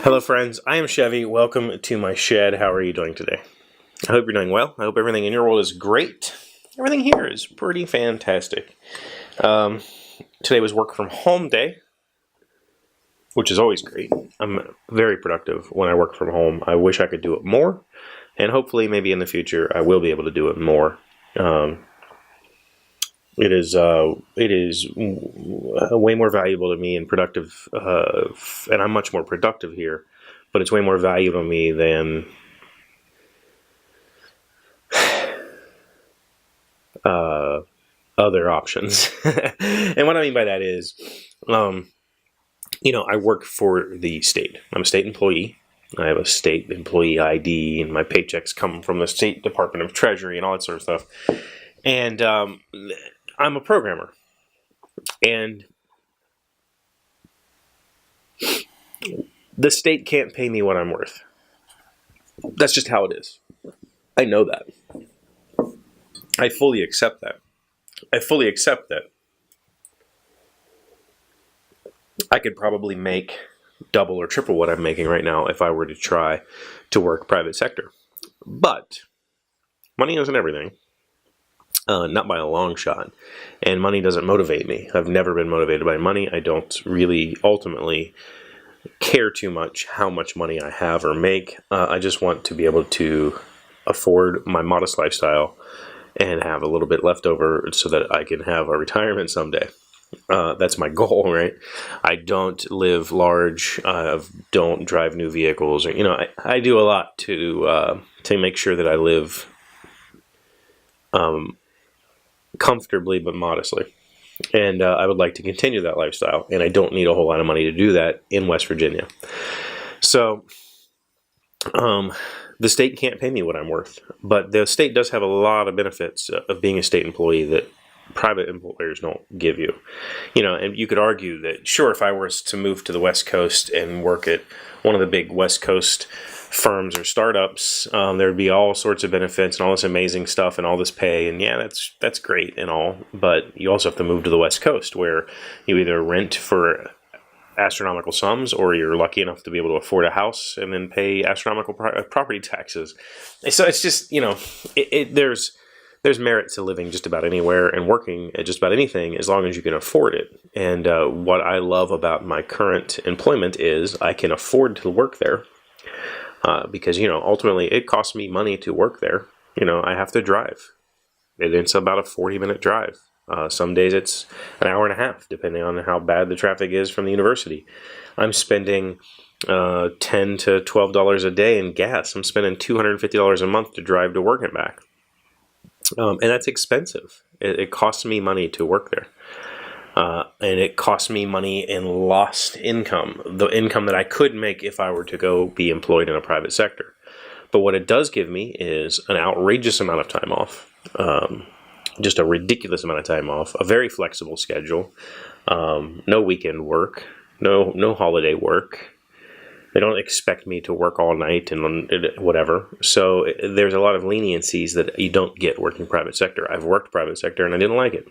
Hello friends, I am Chevee. Welcome to my shed. How are you doing today? I hope you're doing well. I hope everything in your world is great. Everything here is pretty fantastic. Today was work from home day, which is always great. I'm very productive when I work from home. I wish I could do it more, and hopefully maybe in the future I will be able to do it more. It is way more valuable to me and productive, and I'm much more productive here, but it's way more valuable to me than other options. And what I mean by that is, I work for the state. I'm a state employee. I have a state employee ID, and my paychecks come from the State Department of Treasury and all that sort of stuff. And I'm a programmer. And the state can't pay me what I'm worth. That's just how it is. I know that. I fully accept that. I could probably make double or triple what I'm making right now if I were to try to work private sector. But money isn't everything. Not by a long shot. And money doesn't motivate me. I've never been motivated by money. I don't really ultimately care too much how much money I have or make. I just want to be able to afford my modest lifestyle and have a little bit left over so that I can have a retirement someday. That's my goal, right? I don't live large. Don't drive new vehicles. Or, I do a lot to make sure that I live comfortably but modestly. And I would like to continue that lifestyle. And I don't need a whole lot of money to do that in West Virginia. So the state can't pay me what I'm worth. But the state does have a lot of benefits of being a state employee that private employers don't give you. And you could argue that, sure, if I was to move to the West Coast and work at one of the big West Coast firms or startups, there'd be all sorts of benefits and all this amazing stuff and all this pay. And yeah, that's great and all. But you also have to move to the West Coast, where you either rent for astronomical sums, or you're lucky enough to be able to afford a house and then pay astronomical property taxes. So it's just, there's merit to living just about anywhere and working at just about anything as long as you can afford it. And what I love about my current employment is I can afford to work there because, ultimately it costs me money to work there. I have to drive. It's about a 40-minute drive. Some days it's an hour and a half, depending on how bad the traffic is from the university. I'm spending $10 to $12 a day in gas. I'm spending $250 a month to drive to work and back. And that's expensive. It costs me money to work there. And it costs me money in lost income, the income that I could make if I were to go be employed in a private sector. But what it does give me is an outrageous amount of time off, just a ridiculous amount of time off, a very flexible schedule, no weekend work, no holiday work. They don't expect me to work all night and whatever. So there's a lot of leniencies that you don't get working private sector. I've worked private sector and I didn't like it.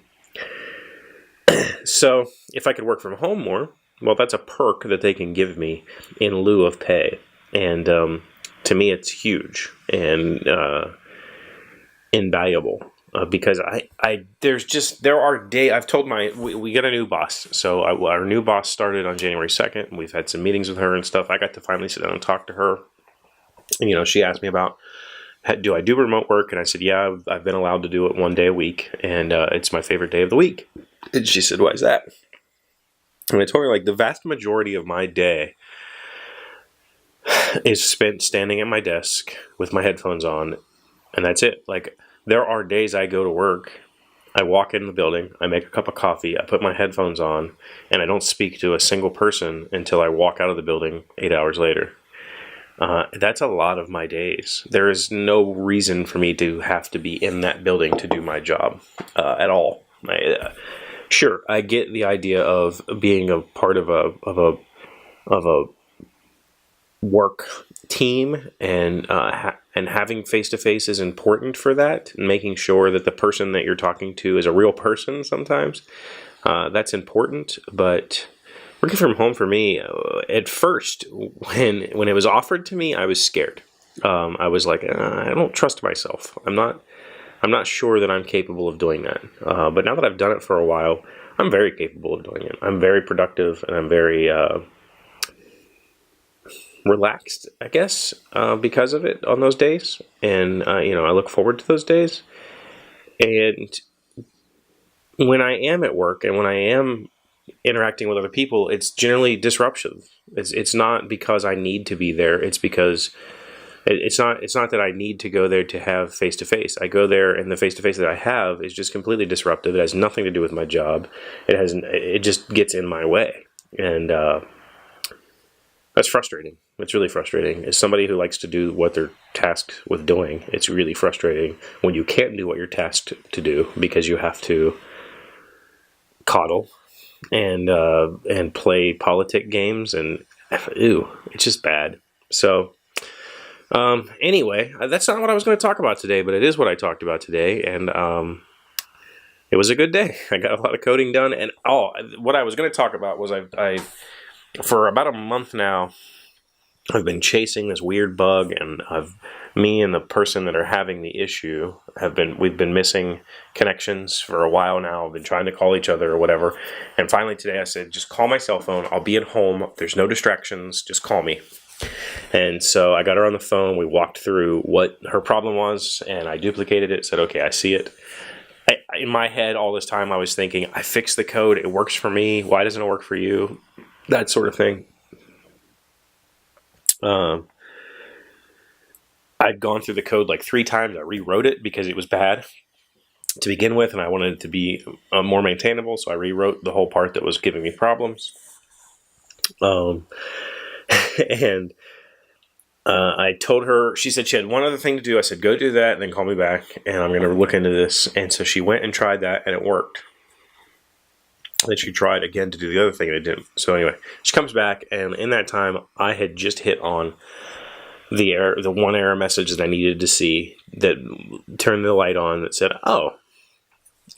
So if I could work from home more, well, that's a perk that they can give me in lieu of pay. And to me, it's huge and invaluable. Because there are days, I've told we got a new boss. So our new boss started on January 2nd. We've had some meetings with her and stuff. I got to finally sit down and talk to her. And, she asked me about, do I do remote work? And I said, yeah, I've been allowed to do it 1 day a week. And it's my favorite day of the week. And she said, why is that? And I told her, the vast majority of my day is spent standing at my desk with my headphones on. And that's it. There are days I go to work, I walk in the building, I make a cup of coffee, I put my headphones on, and I don't speak to a single person until I walk out of the building 8 hours later. That's a lot of my days. There is no reason for me to have to be in that building to do my job at all. Sure, I get the idea of being a part of a work team, and having face-to-face is important for that, and making sure that the person that you're talking to is a real person sometimes. That's important, but working from home for me, at first, when it was offered to me, I was scared. I was like, I don't trust myself. I'm not sure that I'm capable of doing that. But now that I've done it for a while, I'm very capable of doing it. I'm very productive, and I'm very relaxed, I guess, because of it on those days. And I look forward to those days. And when I am at work and when I am interacting with other people, it's generally disruptive. It's not because I need to be there. It's because it's not that I need to go there to have face-to-face. I go there, and the face-to-face that I have is just completely disruptive. It has nothing to do with my job. It just gets in my way. And that's frustrating. It's really frustrating. As somebody who likes to do what they're tasked with doing, it's really frustrating when you can't do what you're tasked to do because you have to coddle and play politic games, and it's just bad. So anyway, that's not what I was going to talk about today, but it is what I talked about today, and it was a good day. I got a lot of coding done, and what I was going to talk about was I for about a month now, I've been chasing this weird bug, and me and the person that are having the issue we've been missing connections for a while now. I've been trying to call each other or whatever. And finally today I said, just call my cell phone. I'll be at home. There's no distractions. Just call me. And so I got her on the phone. We walked through what her problem was, and I duplicated it, said, okay, I see it. In my head all this time I was thinking, I fixed the code. It works for me. Why doesn't it work for you? That sort of thing. I'd gone through the code like 3 times. I rewrote it because it was bad to begin with, and I wanted it to be more maintainable, so I rewrote the whole part that was giving me problems. And I told her, she said she had one other thing to do. I said, go do that and then call me back, and I'm going to look into this. And so she went and tried that, and it worked. Then she tried again to do the other thing, and it didn't. So anyway, she comes back, and in that time, I had just hit on the one error message that I needed to see that turned the light on that said, oh.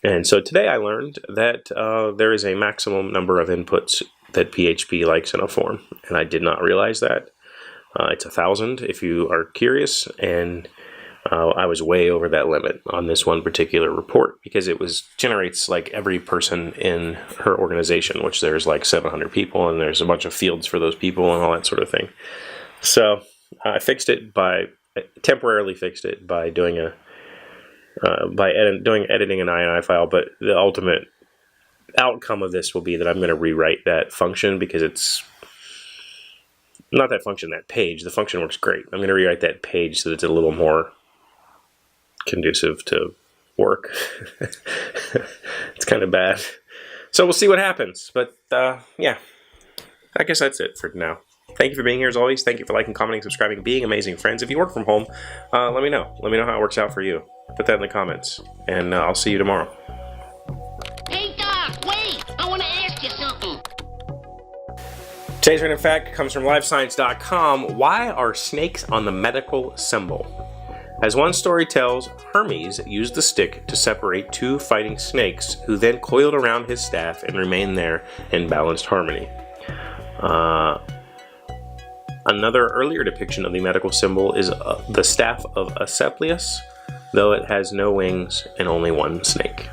And so today I learned that there is a maximum number of inputs that PHP likes in a form, and I did not realize that. It's 1,000 if you are curious, and I was way over that limit on this one particular report because it generates like every person in her organization, which there's like 700 people, and there's a bunch of fields for those people and all that sort of thing. So I temporarily fixed it by doing editing an INI file, but the ultimate outcome of this will be that I'm going to rewrite that function because it's not that function, that page. The function works great. I'm going to rewrite that page so that it's a little more conducive to work. It's kind of bad. So we'll see what happens. But yeah, I guess that's it for now. Thank you for being here as always. Thank you for liking, commenting, subscribing, being amazing friends. If you work from home, let me know. Let me know how it works out for you. Put that in the comments, and I'll see you tomorrow. Hey, Doc, wait! I want to ask you something. Today's random fact comes from LiveScience.com. Why are snakes on the medical symbol? As one story tells, Hermes used the stick to separate 2 fighting snakes, who then coiled around his staff and remained there in balanced harmony. Another earlier depiction of the medical symbol is the staff of Asclepius, though it has no wings and only one snake.